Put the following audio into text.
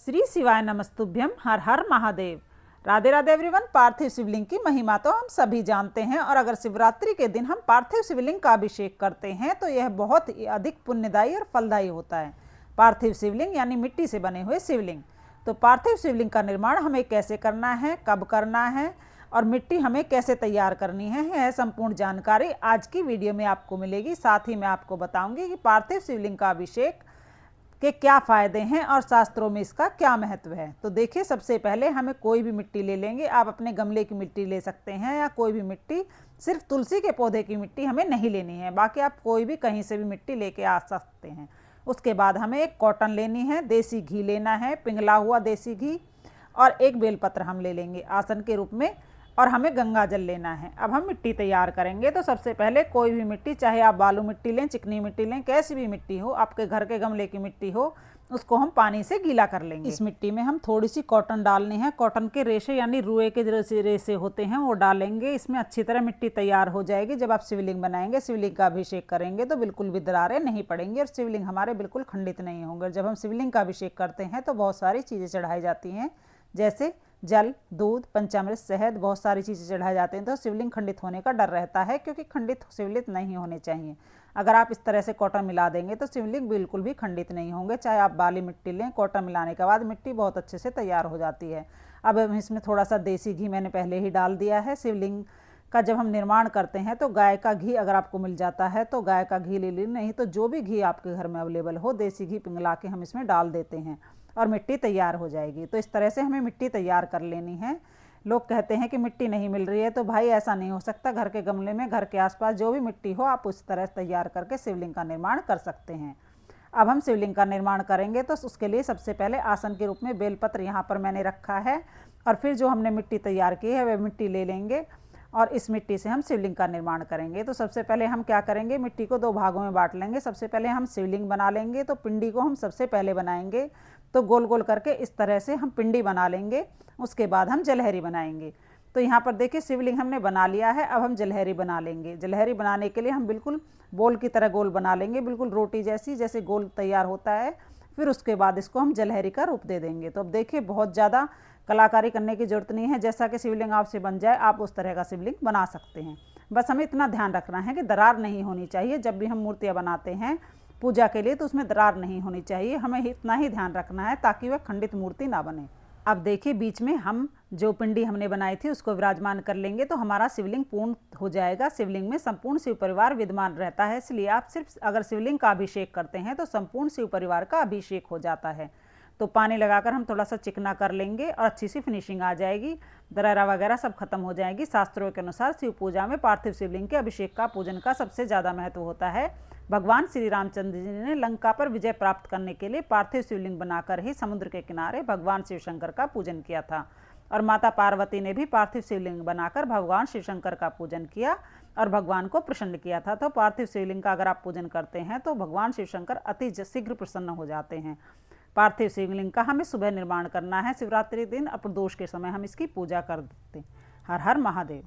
श्री शिवाय नमस्तुभ्यम। हर हर महादेव। राधे राधे एवरीवन। पार्थिव शिवलिंग की महिमा तो हम सभी जानते हैं और अगर शिवरात्रि के दिन हम पार्थिव शिवलिंग का अभिषेक करते हैं तो यह बहुत ही अधिक पुण्यदायी और फलदायी होता है। पार्थिव शिवलिंग यानी मिट्टी से बने हुए शिवलिंग। तो पार्थिव शिवलिंग का निर्माण हमें कैसे करना है, कब करना है और मिट्टी हमें कैसे तैयार करनी है, यह संपूर्ण जानकारी आज की वीडियो में आपको मिलेगी। साथ ही मैं आपको बताऊंगी कि पार्थिव शिवलिंग का अभिषेक के क्या फ़ायदे हैं और शास्त्रों में इसका क्या महत्व है। तो देखिए, सबसे पहले हमें कोई भी मिट्टी ले लेंगे। आप अपने गमले की मिट्टी ले सकते हैं या कोई भी मिट्टी, सिर्फ तुलसी के पौधे की मिट्टी हमें नहीं लेनी है, बाकी आप कोई भी कहीं से भी मिट्टी लेके आ सकते हैं। उसके बाद हमें एक कॉटन लेनी है, देसी घी लेना है, पिघला हुआ देसी घी, और एक बेलपत्र हम ले लेंगे आसन के रूप में, और हमें गंगा जल लेना है। अब हम मिट्टी तैयार करेंगे। तो सबसे पहले कोई भी मिट्टी, चाहे आप बालू मिट्टी लें, चिकनी मिट्टी लें, कैसी भी मिट्टी हो, आपके घर के गमले की मिट्टी हो, उसको हम पानी से गीला कर लेंगे। इस मिट्टी में हम थोड़ी सी कॉटन डालनी है। कॉटन के रेशे यानी रुए के रेशे होते हैं, वो डालेंगे। इसमें अच्छी तरह मिट्टी तैयार हो जाएगी। जब आप शिवलिंग बनाएंगे, शिवलिंग का अभिषेक करेंगे तो बिल्कुल भी दरारें नहीं पड़ेंगी और शिवलिंग हमारे बिल्कुल खंडित नहीं होंगे। जब हम शिवलिंग का अभिषेक करते हैं तो बहुत सारी चीज़ें चढ़ाई जाती हैं, जैसे जल, दूध, पंचामृत, शहद, बहुत सारी चीज़ें चढ़ाए जाते हैं। तो शिवलिंग खंडित होने का डर रहता है, क्योंकि खंडित शिवलिंग नहीं होने चाहिए। अगर आप इस तरह से कॉटन मिला देंगे तो शिवलिंग बिल्कुल भी खंडित नहीं होंगे। चाहे आप बाली मिट्टी लें, कॉटन मिलाने के बाद मिट्टी बहुत अच्छे से तैयार हो जाती है। अब इसमें थोड़ा सा देसी घी मैंने पहले ही डाल दिया है। शिवलिंग का जब हम निर्माण करते हैं तो गाय का घी अगर आपको मिल जाता है तो गाय का घी ले लीजिए, नहीं तो जो भी घी आपके घर में अवेलेबल हो, देसी घी पिघला के हम इसमें डाल देते हैं और मिट्टी तैयार हो जाएगी। तो इस तरह से हमें मिट्टी तैयार कर लेनी है। लोग कहते हैं कि मिट्टी नहीं मिल रही है, तो भाई ऐसा नहीं हो सकता। घर के गमले में, घर के आसपास जो भी मिट्टी हो, आप उस तरह तैयार करके शिवलिंग का निर्माण कर सकते हैं। अब हम शिवलिंग का निर्माण करेंगे तो उसके लिए सबसे पहले आसन के रूप में बेलपत्र यहाँ पर मैंने रखा है, और फिर जो हमने मिट्टी तैयार की है वह मिट्टी ले लेंगे और इस मिट्टी से हम शिवलिंग का निर्माण करेंगे। तो सबसे पहले हम क्या करेंगे, मिट्टी को दो भागों में बांट लेंगे। सबसे पहले हम शिवलिंग बना लेंगे। तो पिंडी को हम सबसे पहले बनाएंगे, तो गोल गोल करके इस तरह से हम पिंडी बना लेंगे। उसके बाद हम जलहरी बनाएंगे। तो यहाँ पर देखिए, शिवलिंग हमने बना लिया है। अब हम जलहरी बना लेंगे। जलहरी बनाने के लिए हम बिल्कुल बोल की तरह गोल बना लेंगे, बिल्कुल रोटी जैसी, जैसे गोल तैयार होता है। फिर उसके बाद इसको हम जलहरी का रूप दे देंगे। तो अब देखिए, बहुत ज़्यादा कलाकारी करने की जरूरत नहीं है। जैसा कि शिवलिंग आपसे बन जाए, आप उस तरह का शिवलिंग बना सकते हैं। बस हमें इतना ध्यान रखना है कि दरार नहीं होनी चाहिए। जब भी हम मूर्तियाँ बनाते हैं पूजा के लिए तो उसमें दरार नहीं होनी चाहिए। हमें इतना ही ध्यान रखना है ताकि वह खंडित मूर्ति ना बने। अब देखिए, बीच में हम जो पिंडी हमने बनाई थी उसको विराजमान कर लेंगे, तो हमारा शिवलिंग पूर्ण हो जाएगा। शिवलिंग में संपूर्ण शिव परिवार विद्यमान रहता है, इसलिए आप सिर्फ अगर शिवलिंग का अभिषेक करते हैं तो संपूर्ण शिव परिवार का अभिषेक हो जाता है। तो पानी लगाकर हम थोड़ा सा चिकना कर लेंगे और अच्छी सी फिनिशिंग आ जाएगी। दरारा वगैरह सब खत्म हो जाएगी। शास्त्रों के अनुसार शिव पूजा में पार्थिव शिवलिंग के अभिषेक का, पूजन का सबसे ज़्यादा महत्व होता है। भगवान श्री रामचंद्र जी ने लंका पर विजय प्राप्त करने के लिए पार्थिव शिवलिंग बनाकर ही समुद्र के किनारे भगवान शिव शंकर का पूजन किया था, और माता पार्वती ने भी पार्थिव शिवलिंग बनाकर भगवान शिव शंकर का पूजन किया और भगवान को प्रसन्न किया था। तो पार्थिव शिवलिंग का अगर आप पूजन करते हैं तो भगवान शिव शंकर अति शीघ्र प्रसन्न हो जाते हैं। पार्थिव शिवलिंग का हमें सुबह निर्माण करना है। शिवरात्रि दिन अप्रदोष के समय हम इसकी पूजा कर देते हैं। हर हर महादेव।